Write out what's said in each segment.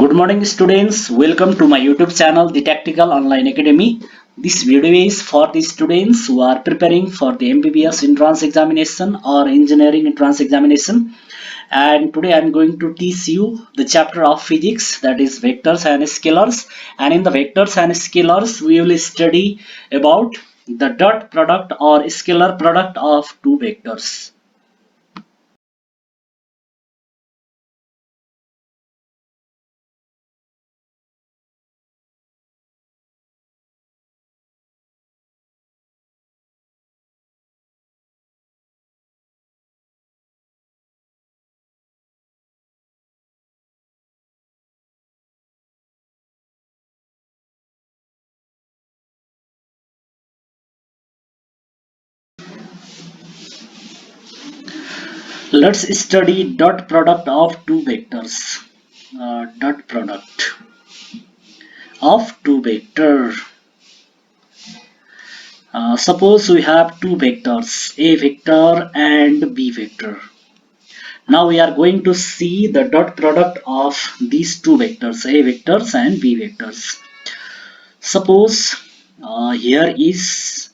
Good morning students, welcome to my YouTube channel The Tactical Online Academy. This video is for the students who are preparing for the MBBS entrance examination or engineering entrance examination, and today I am going to teach you the chapter of physics, that is vectors and scalars. And in the vectors and scalars we will study about the dot product or scalar product of two vectors. Let's study dot product of two vectors. Dot product of two vector. Suppose we have two vectors, a vector and b vector. Now we are going to see the dot product of these two vectors, a vectors and b vectors. Suppose here is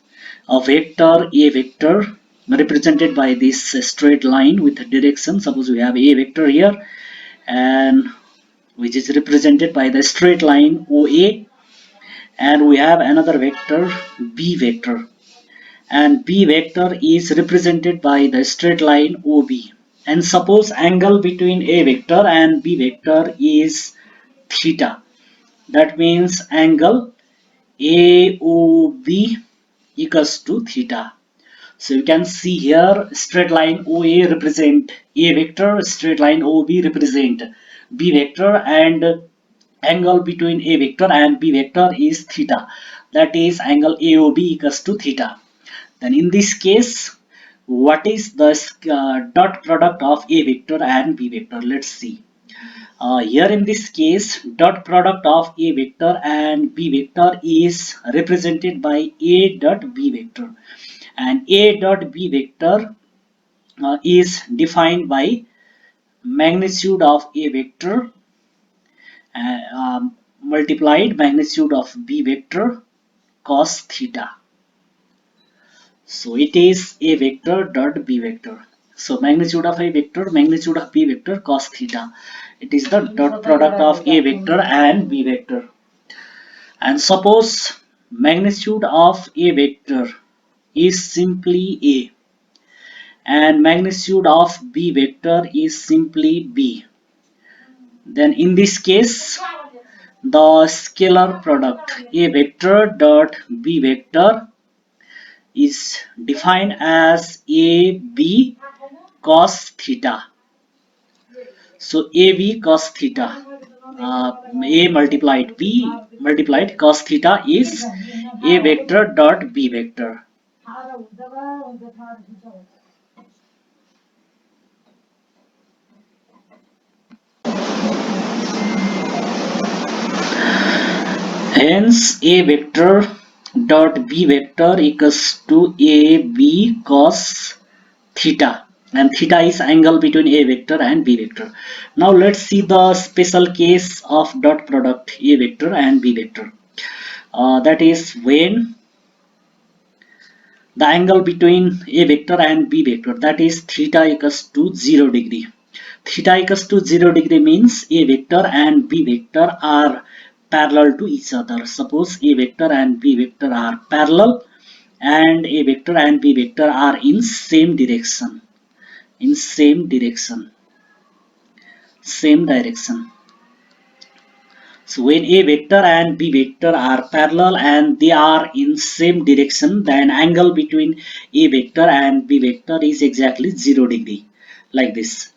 a vector, a vector represented by this straight line with direction. Suppose we have a vector here, and which is represented by the straight line OA, and we have another vector b vector, and b vector is represented by the straight line OB. And suppose angle between a vector and b vector is theta. That means angle AOB equals to theta. So you can see here straight line OA represent a vector, straight line OB represent b vector, and angle between a vector and b vector is theta. That is angle AOB equals to theta. Then in this case, what is the dot product of a vector and b vector? Let's see. Here in this case, dot product of a vector and b vector is represented by a dot b vector, and a dot b vector is defined by magnitude of a vector multiplied magnitude of b vector cos theta. So it is a vector dot b vector. So magnitude of a vector, magnitude of b vector cos theta. It is the dot product of a vector and b vector. And suppose magnitude of a vector is simply a, and magnitude of b vector is simply b. Then in this case, the scalar product a vector dot b vector is defined as AB cos theta. So AB cos theta, A multiplied B multiplied cos theta is A vector dot B vector. Hence A vector dot B vector equals to AB cos theta, and theta is angle between a vector and b vector. Now let's see the special case of dot product a vector and b vector. That is when the angle between a vector and b vector, that is theta equals to 0 degree. Theta equals to 0 degree means a vector and b vector are parallel to each other. Suppose a vector and b vector are parallel, and a vector and b vector are in same direction. Same direction. So when a vector and b vector are parallel and they are in same direction, then angle between a vector and b vector is exactly 0 degree, like this.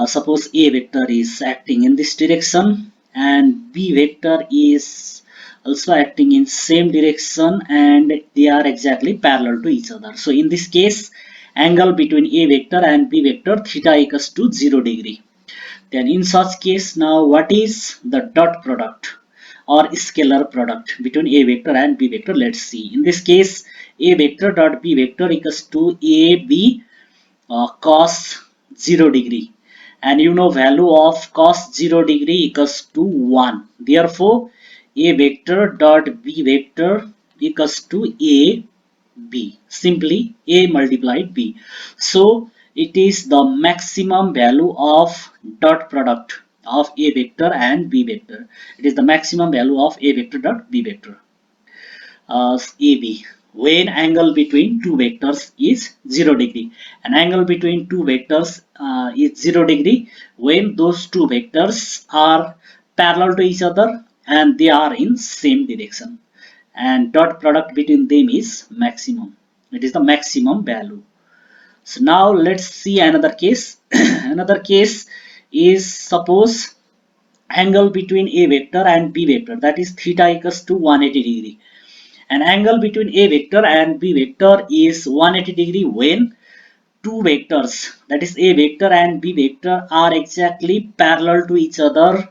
Suppose a vector is acting in this direction and b vector is also acting in same direction, and they are exactly parallel to each other. So in this case, angle between a vector and b vector theta equals to 0 degree. Then in such case, now what is the dot product or scalar product between a vector and b vector? Let's see. In this case, a vector dot b vector equals to ab cos 0 degree, and you know value of cos 0 degree equals to 1. Therefore a vector dot b vector equals to a b, simply a multiplied b. So it is the maximum value of dot product of a vector and b vector. It is the maximum value of a vector dot b vector, AB, when angle between two vectors is 0 degree. An angle between two vectors is 0 degree when those two vectors are parallel to each other and they are in same direction, and dot product between them is maximum. It is the maximum value. So now let's see another case. Another case is, suppose angle between a vector and b vector, that is theta equals to 180 degree. An angle between a vector and b vector is 180 degree when two vectors, that is a vector and b vector, are exactly parallel to each other.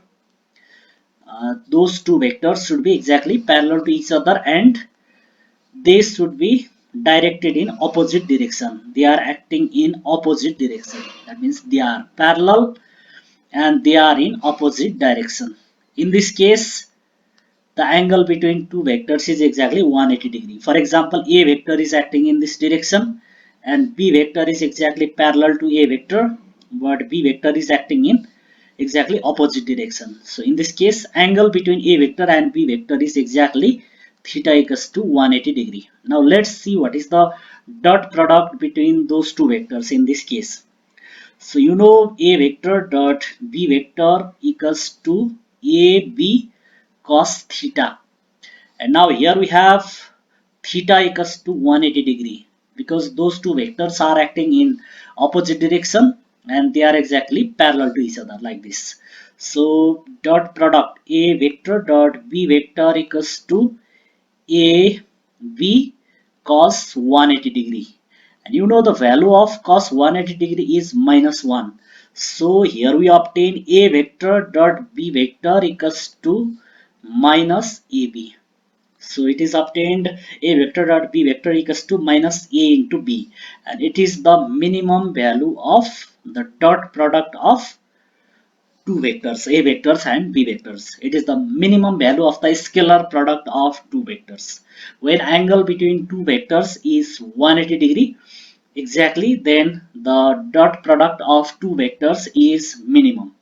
Those two vectors should be exactly parallel to each other and they should be directed in opposite direction. They are acting in opposite direction. That means they are parallel and they are in opposite direction. In this case, the angle between two vectors is exactly 180 degree. For example, a vector is acting in this direction and b vector is exactly parallel to a vector, but b vector is acting in exactly opposite direction. So in this case, angle between a vector and b vector is exactly theta equals to 180 degree. Now let's see what is the dot product between those two vectors in this case. So you know a vector dot b vector equals to ab cos theta, and now here we have theta equals to 180 degree because those two vectors are acting in opposite direction and they are exactly parallel to each other like this. So dot product a vector dot b vector equals to a v cos 180 degree, and you know the value of cos 180 degree is minus 1. So here we obtain a vector dot b vector equals to minus ab. So it is obtained a vector dot b vector equals to minus a into b, and it is the minimum value of the dot product of two vectors, a vectors and b vectors. It is the minimum value of the scalar product of two vectors. When angle between two vectors is 180 degree exactly, then the dot product of two vectors is minimum.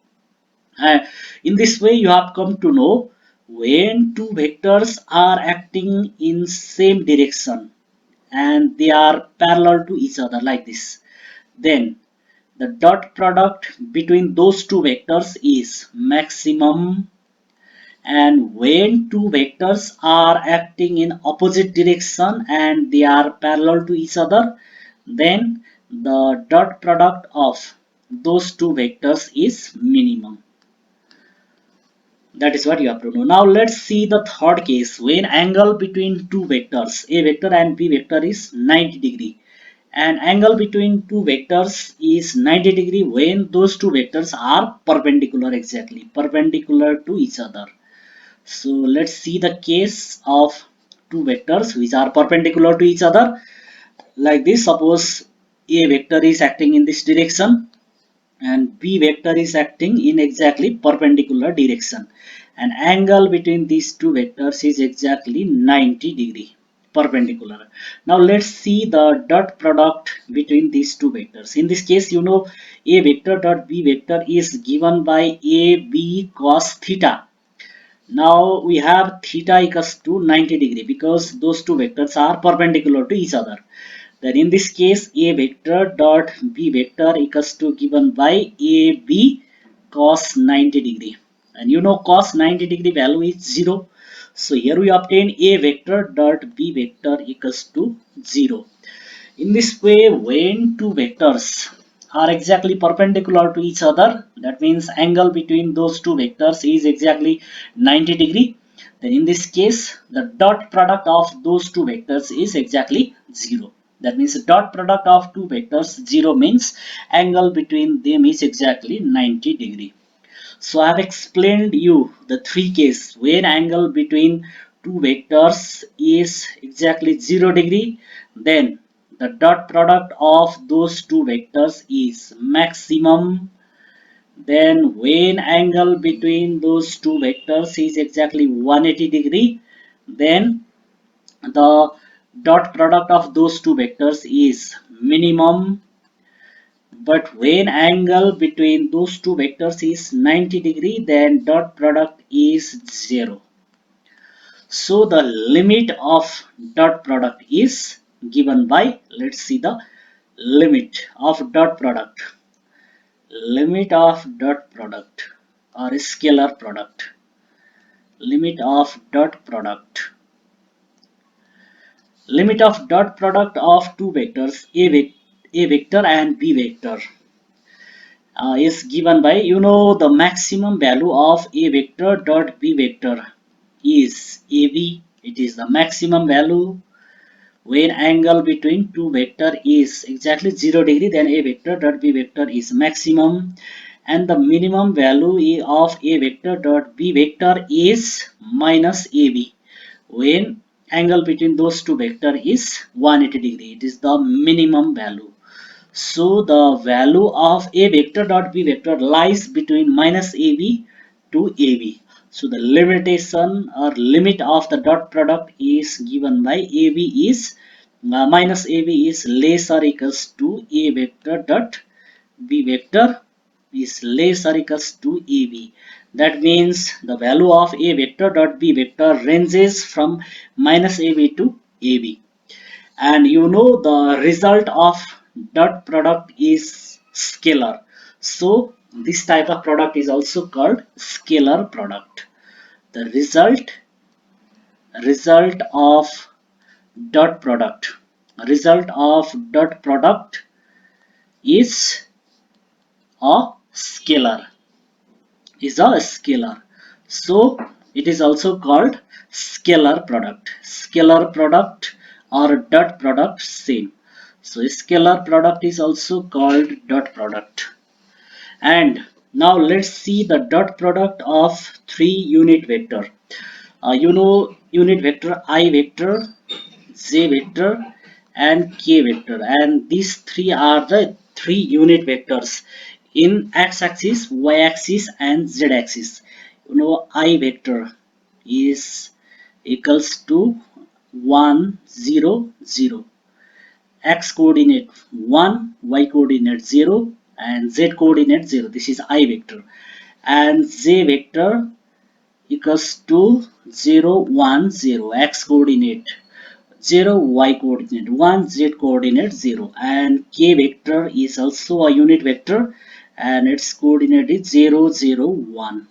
In this way, you have come to know when two vectors are acting in same direction and they are parallel to each other like this, then the dot product between those two vectors is maximum. And when two vectors are acting in opposite direction and they are parallel to each other, then the dot product of those two vectors is minimum. That is what you have to know. Now let's see the third case when angle between two vectors, a vector and b vector, is 90 degree. And angle between two vectors is 90 degree when those two vectors are perpendicular, exactly perpendicular to each other. So let's see the case of two vectors which are perpendicular to each other like this. Suppose a vector is acting in this direction and b vector is acting in exactly perpendicular direction, and angle between these two vectors is exactly 90 degree perpendicular. Now let's see the dot product between these two vectors. In this case, you know a vector dot b vector is given by a b cos theta. Now we have theta equals to 90 degree because those two vectors are perpendicular to each other. Then in this case, a vector dot b vector equals to given by a b cos 90 degree. And you know cos 90 degree value is 0. So here we obtain a vector dot b vector equals to 0. In this way, when two vectors are exactly perpendicular to each other, that means angle between those two vectors is exactly 90 degree, then in this case, the dot product of those two vectors is exactly 0. That means the dot product of two vectors 0 means angle between them is exactly 90 degree. So I have explained you the three cases when angle between two vectors is exactly 0 degree, then the dot product of those two vectors is maximum, then when angle between those two vectors is exactly 180 degree, then the dot product of those two vectors is minimum. But when angle between those two vectors is 90 degree, then dot product is 0. So the limit of dot product is given by, let's see the limit of dot product. Limit of dot product or scalar product. Limit of dot product. Limit of dot product of two vectors, A vector and B vector, is given by, the maximum value of A vector dot B vector is AB. It is the maximum value when angle between two vector is exactly 0 degree, then A vector dot B vector is maximum, and the minimum value of A vector dot B vector is minus AB when angle between those two vector is 180 degree. It is the minimum value. So the value of A vector dot B vector lies between minus AB to AB. So the limitation or limit of the dot product is given by AB is minus AB is less or equals to A vector dot B vector is less or equals to AB. That means the value of A vector dot B vector ranges from minus AB to AB. And the result of dot product is scalar. So this type of product is also called scalar product. The result of dot product result of dot product is a scalar scalar. So it is also called scalar product. Scalar product or dot product, same. So scalar product is also called dot product. And now let's see the dot product of three unit vector. Unit vector I vector, j vector and k vector, and these three are the three unit vectors in x-axis, y-axis and z-axis. I vector is equals to 1 0 0, x coordinate 1, y coordinate 0 and z coordinate 0. This is I vector. And j vector equals to 0 1 0, x coordinate 0, y coordinate 1, z coordinate 0, and k vector is also a unit vector and its coordinate is 0 0 1.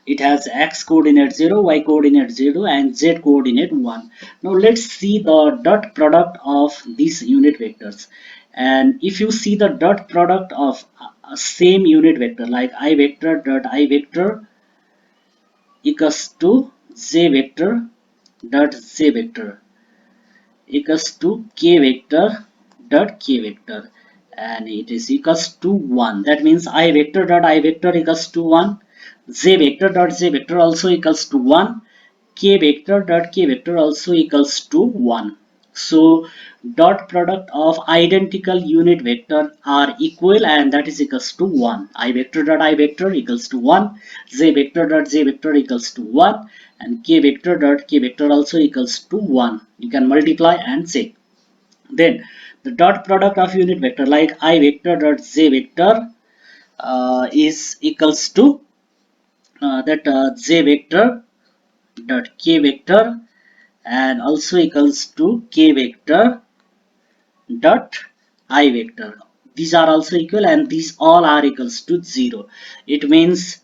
It has x coordinate 0, y coordinate 0 and z coordinate 1. Now let's see the dot product of these unit vectors. And if you see the dot product of a same unit vector like I vector dot I vector equals to j vector dot j vector equals to k vector dot k vector, and it is equals to 1. That means I vector dot I vector equals to 1, j vector dot j vector also equals to 1, k vector dot k vector also equals to 1. So dot product of identical unit vector are equal, and that is equals to 1. I vector dot I vector equals to 1, j vector dot j vector equals to 1, and k vector dot k vector also equals to 1. You can multiply and check. Then the dot product of unit vector like I vector dot j vector is equals to that j vector dot k vector and also equals to k vector dot I vector. These are also equal and these all are equals to 0. It means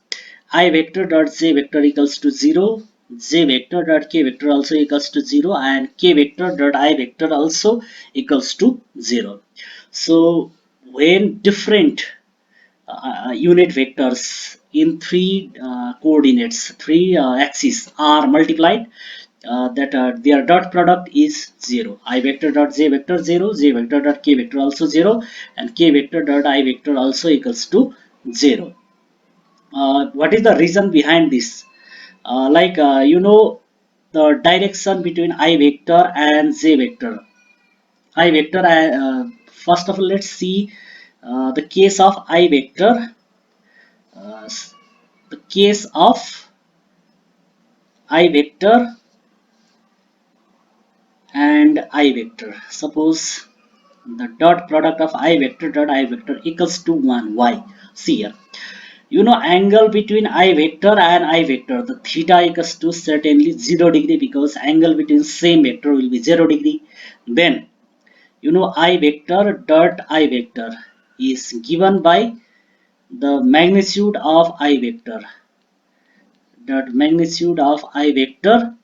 I vector dot j vector equals to 0, j vector dot k vector also equals to 0 and k vector dot I vector also equals to 0. So when different unit vectors in three coordinates, three axes are multiplied, that their dot product is 0. I vector dot j vector 0, j vector dot k vector also 0, and k vector dot I vector also equals to 0. What is the reason behind this? The direction between I vector and j vector. I vector, first of all, let's see the case of I vector. the case of I vector and I vector. Suppose the dot product of I vector dot I vector equals to 1. Why? See here. You know, angle between I vector and I vector, the theta equals to certainly 0 degree, because angle between same vector will be 0 degree. Then, you know, I vector dot I vector is given by the magnitude of I vector dot magnitude of I vector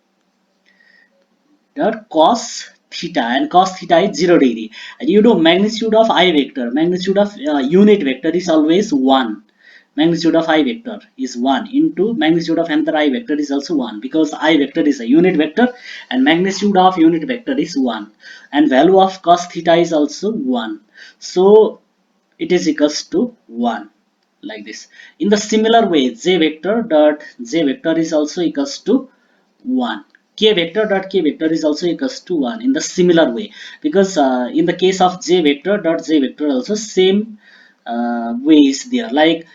dot cos theta, and cos theta is 0 degree. And you know, magnitude of I vector, magnitude of unit vector is always 1. Magnitude of I vector is 1 into magnitude of another I vector is also 1, because I vector is a unit vector and magnitude of unit vector is 1, and value of cos theta is also 1. So it is equals to 1, like this. In the similar way, j vector dot j vector is also equals to 1. K vector dot k vector is also equals to 1 in the similar way, because in the case of j vector dot j vector also same way is there. Like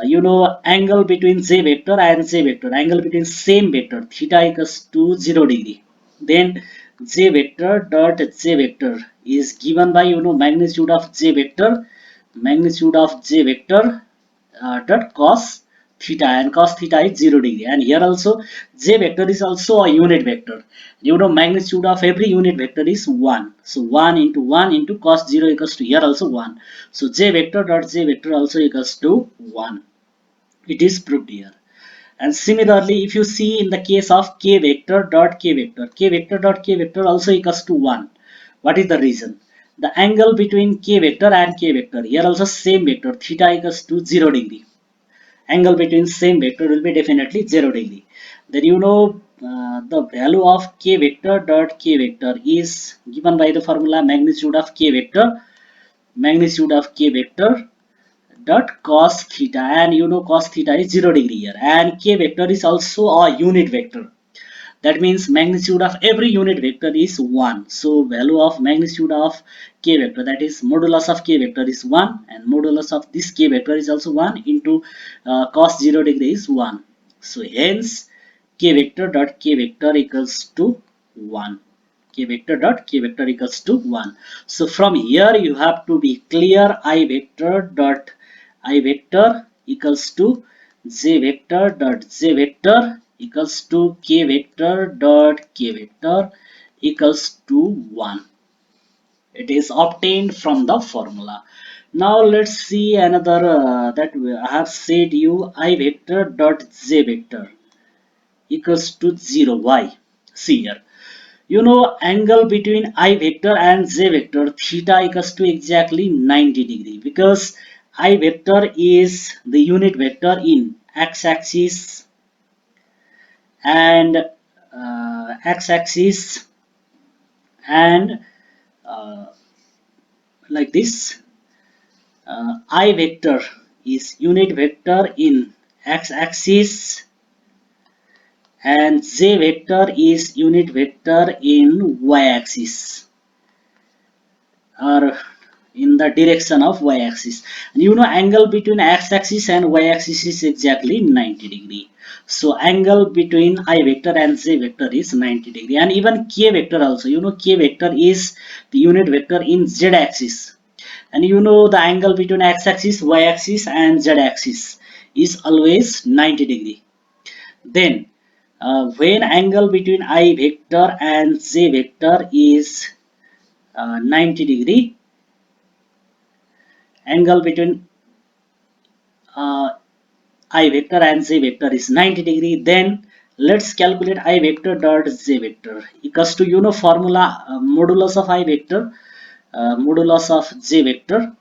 you know, angle between j vector and j vector, angle between same vector theta equals to 0 degree. Then j vector dot j vector is given by, you know, magnitude of j vector, magnitude of j vector dot cos theta, and cos theta is 0 degree. And here also j vector is also a unit vector. You know, magnitude of every unit vector is 1. So 1 into 1 into cos 0 equals to here also 1. So j vector dot j vector also equals to 1. It is proved here. And similarly, if you see in the case of k vector dot k vector, k vector dot k vector also equals to 1. What is the reason? The angle between k vector and k vector, here also same vector, theta equals to 0 degree. Angle between same vector will be definitely 0 degree. Then you know, the value of k vector dot k vector is given by the formula magnitude of k vector, magnitude of k vector dot cos theta, and you know cos theta is 0 degree here, and k vector is also a unit vector. That means magnitude of every unit vector is 1. So value of magnitude of k vector, that is modulus of k vector, is 1, and modulus of this k vector is also 1 into cos 0 degree is 1. So hence k vector dot k vector equals to 1. K vector dot k vector equals to 1. So from here you have to be clear, I vector dot I vector equals to j vector dot j vector equals to k vector dot k vector equals to 1. It is obtained from the formula. Now let's see another that I have said you, I vector dot j vector equals to 0. Why? See here. You know, angle between I vector and j vector theta equals to exactly 90 degree, because I vector is the unit vector in x-axis and x-axis and uh, like this. I vector is unit vector in x-axis and j vector is unit vector in y-axis, or in the direction of y-axis. And you know, angle between x-axis and y-axis is exactly 90 degree. So angle between I vector and j vector is 90 degree. And even k vector also, you know, k vector is the unit vector in z-axis. And you know, the angle between x-axis, y-axis and z-axis is always 90 degree. Then when angle between I vector and j vector is 90 degree, angle between uh, I vector and j vector is 90 degree, then let's calculate I vector dot j vector equals to, you know, formula modulus of I vector, modulus of j vector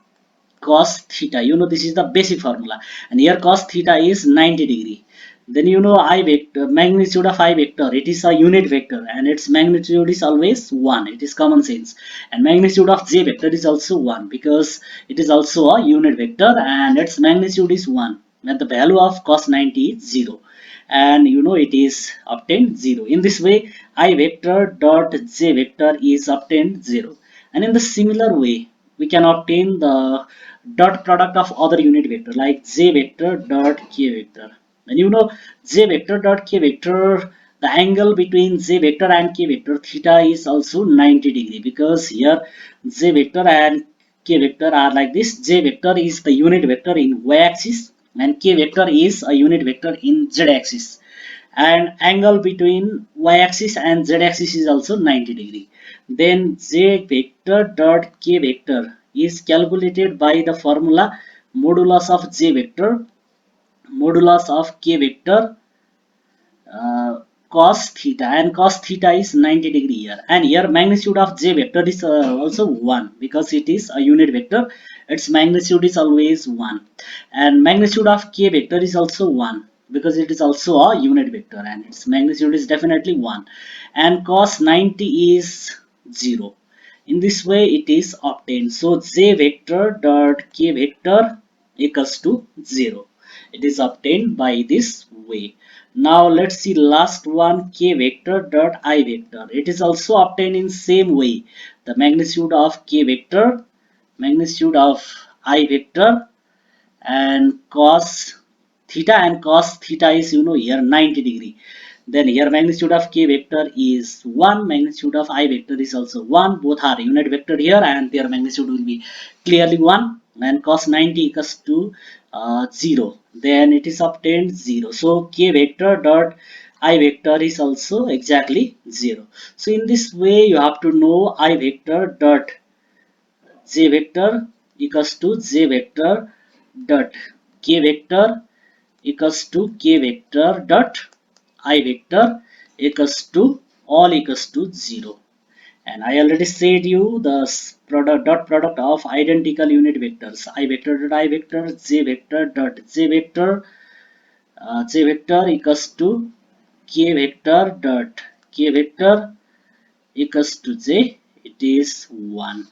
cos theta. You know, this is the basic formula, and here cos theta is 90 degree. Then you know, I vector, magnitude of I vector, it is a unit vector and its magnitude is always 1. It is common sense. And magnitude of j vector is also 1, because it is also a unit vector and its magnitude is 1, and the value of cos 90 is 0. And you know, it is obtained 0. In this way, I vector dot j vector is obtained 0. And in the similar way, we can obtain the dot product of other unit vector like j vector dot k vector. And you know j vector dot k vector, the angle between j vector and k vector theta is also 90 degree, because here j vector and k vector are like this. J vector is the unit vector in y axis and k vector is a unit vector in z axis, and angle between y-axis and z-axis is also 90 degree. Then j vector dot k vector is calculated by the formula modulus of j vector modulus of k vector uh, cos theta, and cos theta is 90 degree here, and here magnitude of j vector is also 1 because it is a unit vector. Its magnitude is always 1, and magnitude of k vector is also 1 because it is also a unit vector and its magnitude is definitely 1, and cos 90 is 0. In this way it is obtained. So j vector dot k vector equals to 0. It is obtained by this way. Now let's see last one, k vector dot I vector. It is also obtained in same way. The magnitude of k vector, magnitude of I vector, and cos theta, and cos theta is here 90 degree. Then here magnitude of k vector is 1, magnitude of I vector is also 1. Both are unit vector here and their magnitude will be clearly 1, and cos 90 equals to 0. Then it is obtained 0. So k vector dot I vector is also exactly 0. So in this way you have to know I vector dot j vector equals to j vector dot k vector equals to k vector dot I vector equals to all equals to 0. And I already said you the product dot product of identical unit vectors I vector dot I vector, j vector dot j vector, j vector equals to k vector dot k vector equals to j, it is 1.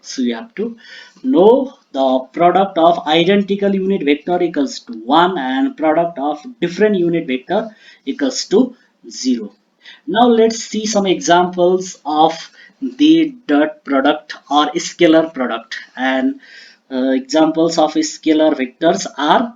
So you have to know the product of identical unit vector equals to 1 and product of different unit vector equals to 0. Now let's see some examples of the dot product or scalar product. And examples of scalar vectors are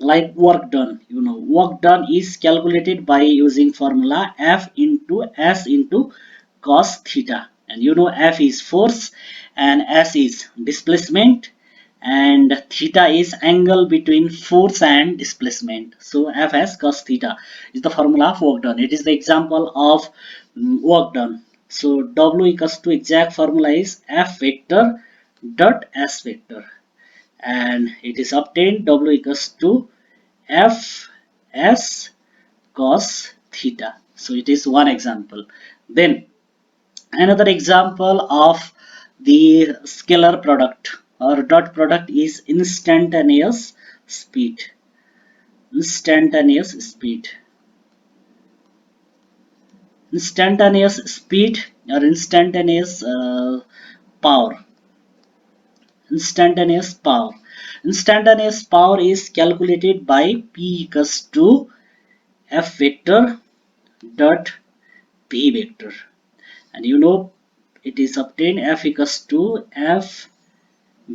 like work done. Work done is calculated by using formula f into s into cos theta, and f is force and s is displacement, and theta is angle between force and displacement. So f as cos theta is the formula of work done. It is the example of work done. So w equals to exact formula is f vector dot s vector, and it is obtained w equals to f s cos theta. So it is one example. Then another example of the scalar product or dot product is speed instantaneous speed instantaneous speed or power instantaneous power is calculated by p equals to f vector dot p vector, and it is obtained f equals to f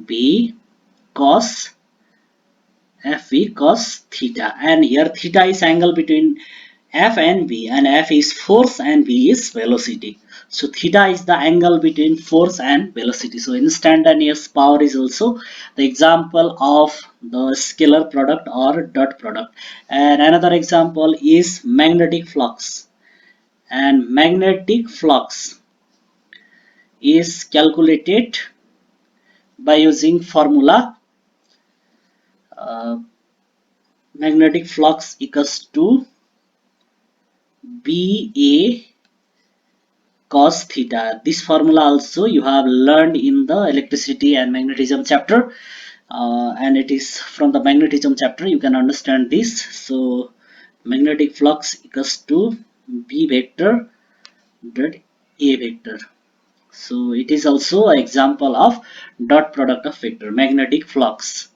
b cos cos theta, and here theta is angle between f and v, and f is force and v is velocity. So theta is the angle between force and velocity. So instantaneous power is also the example of the scalar product or dot product. And another example is magnetic flux, and magnetic flux is calculated by using formula uh, magnetic flux equals to BA cos theta. This formula also you have learned in the electricity and magnetism chapter, and it is from the magnetism chapter you can understand this. So magnetic flux equals to B vector dot A vector. So it is also an example of dot product of vector magnetic flux.